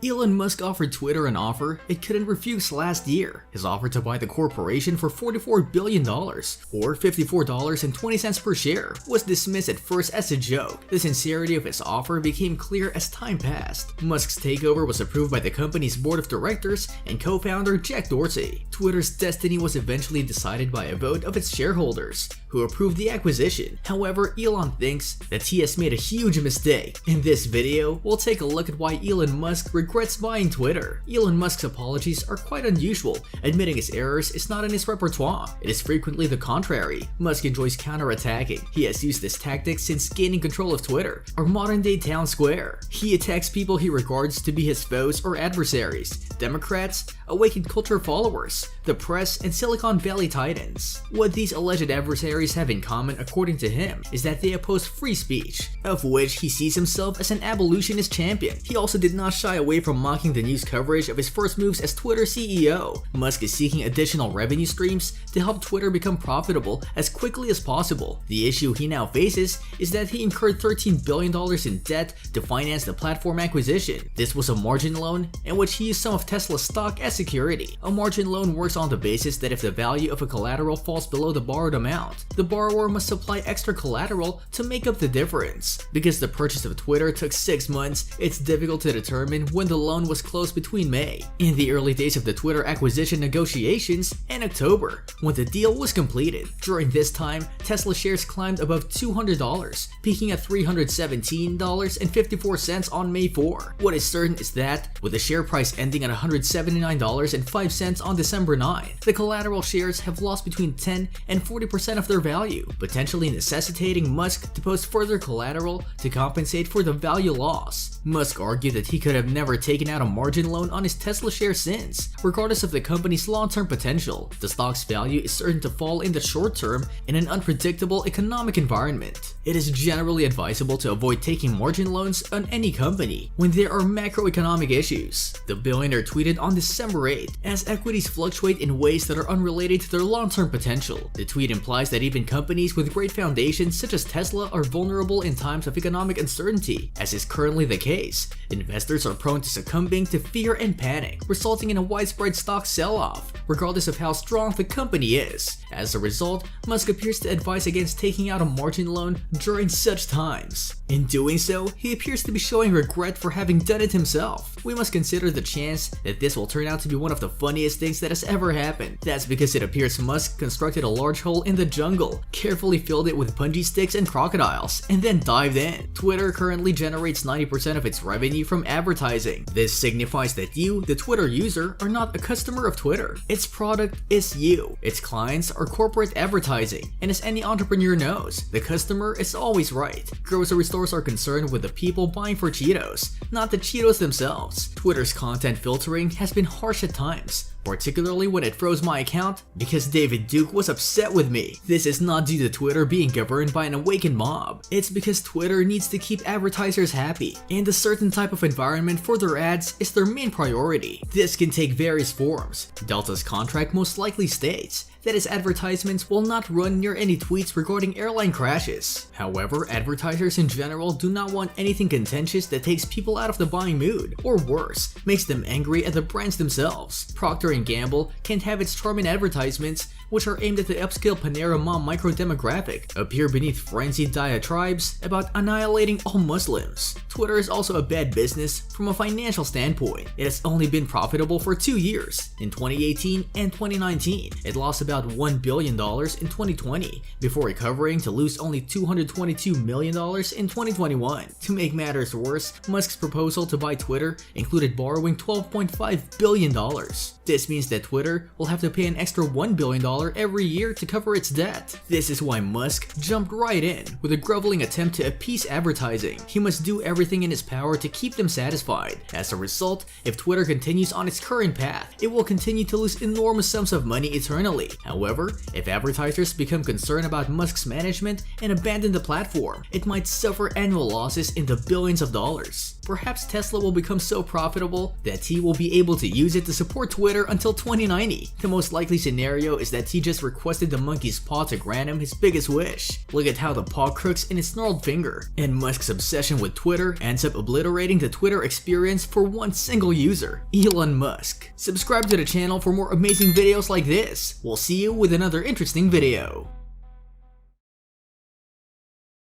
Elon Musk offered Twitter an offer it couldn't refuse last year. His offer to buy the corporation for $44 billion, or $54.20 per share, was dismissed at first as a joke. The sincerity of his offer became clear as time passed. Musk's takeover was approved by the company's board of directors and co-founder Jack Dorsey. Twitter's destiny was eventually decided by a vote of its shareholders, who approved the acquisition. However, Elon thinks that he has made a huge mistake. In this video, we'll take a look at why Elon Musk regrets buying Twitter. Elon Musk's apologies are quite unusual. Admitting his errors is not in his repertoire. It is frequently the contrary. Musk enjoys counterattacking. He has used this tactic since gaining control of Twitter, or modern-day town square. He attacks people he regards to be his foes or adversaries: Democrats, awakened culture followers, the press, and Silicon Valley titans. What these alleged adversaries have in common, according to him, is that they oppose free speech, of which he sees himself as an abolitionist champion. He also did not shy away from mocking the news coverage of his first moves as Twitter CEO. Musk is seeking additional revenue streams to help Twitter become profitable as quickly as possible. The issue he now faces is that he incurred $13 billion in debt to finance the platform acquisition. This was a margin loan in which he used some of Tesla's stock as security. A margin loan works on the basis that if the value of a collateral falls below the borrowed amount, the borrower must supply extra collateral to make up the difference. Because the purchase of Twitter took 6 months, it's difficult to determine when the loan was closed between May, in the early days of the Twitter acquisition negotiations, and October, when the deal was completed. During this time, Tesla shares climbed above $200, peaking at $317.54 on May 4. What is certain is that, with the share price ending at $179.05 on December 9, the collateral shares have lost between 10 and 40% of their value, potentially necessitating Musk to post further collateral to compensate for the value loss. Musk argued that he could have never taken out a margin loan on his Tesla shares since, regardless of the company's long-term potential, the stock's value is certain to fall in the short term in an unpredictable economic environment. It is generally advisable to avoid taking margin loans on any company when there are macroeconomic issues, the billionaire tweeted on December 8, as equities fluctuate in ways that are unrelated to their long-term potential. The tweet implies that even companies with great foundations such as Tesla are vulnerable in times of economic uncertainty, as is currently the case. Investors are prone to succumbing to fear and panic, resulting in a widespread stock sell-off, regardless of how strong the company is. As a result, Musk appears to advise against taking out a margin loan during such times. In doing so, he appears to be showing regret for having done it himself. We must consider the chance that this will turn out to be one of the funniest things that has ever happened. That's because it appears Musk constructed a large hole in the jungle, carefully filled it with bungee sticks and crocodiles, and then dived in. Twitter currently generates 90% of its revenue from advertising. This signifies that you, the Twitter user, are not a customer of Twitter. Its product is you. Its clients are corporate advertising, and as any entrepreneur knows, the customer is always right. Grocery stores are concerned with the people buying for Cheetos, not the Cheetos themselves. Twitter's content filtering has been harsh at times, particularly when it froze my account because David Duke was upset with me. This is not due to Twitter being governed by an awakened mob. It's because Twitter needs to keep advertisers happy, and a certain type of environment for their ads is their main priority. This can take various forms. Delta's contract most likely states that its advertisements will not run near any tweets regarding airline crashes. However, advertisers in general do not want anything contentious that takes people out of the buying mood, or worse, makes them angry at the brands themselves. Procter & Gamble can't have its charming advertisements, which are aimed at the upscale Panera mom micro-demographic, appear beneath frenzied diatribes about annihilating all Muslims. Twitter is also a bad business from a financial standpoint. It has only been profitable for 2 years, in 2018 and 2019. It lost about $1 billion in 2020, before recovering to lose only $222 million in 2021. To make matters worse, Musk's proposal to buy Twitter included borrowing $12.5 billion. This means that Twitter will have to pay an extra $1 billion every year to cover its debt. This is why Musk jumped right in with a groveling attempt to appease advertising. He must do everything in his power to keep them satisfied. As a result, if Twitter continues on its current path, it will continue to lose enormous sums of money eternally. However, if advertisers become concerned about Musk's management and abandon the platform, it might suffer annual losses in the billions of dollars. Perhaps Tesla will become so profitable that he will be able to use it to support Twitter until 2090. The most likely scenario is that he just requested the monkey's paw to grant him his biggest wish. Look at how the paw crooks in his gnarled finger. And Musk's obsession with Twitter ends up obliterating the Twitter experience for one single user, Elon Musk. Subscribe to the channel for more amazing videos like this. We'll see you with another interesting video.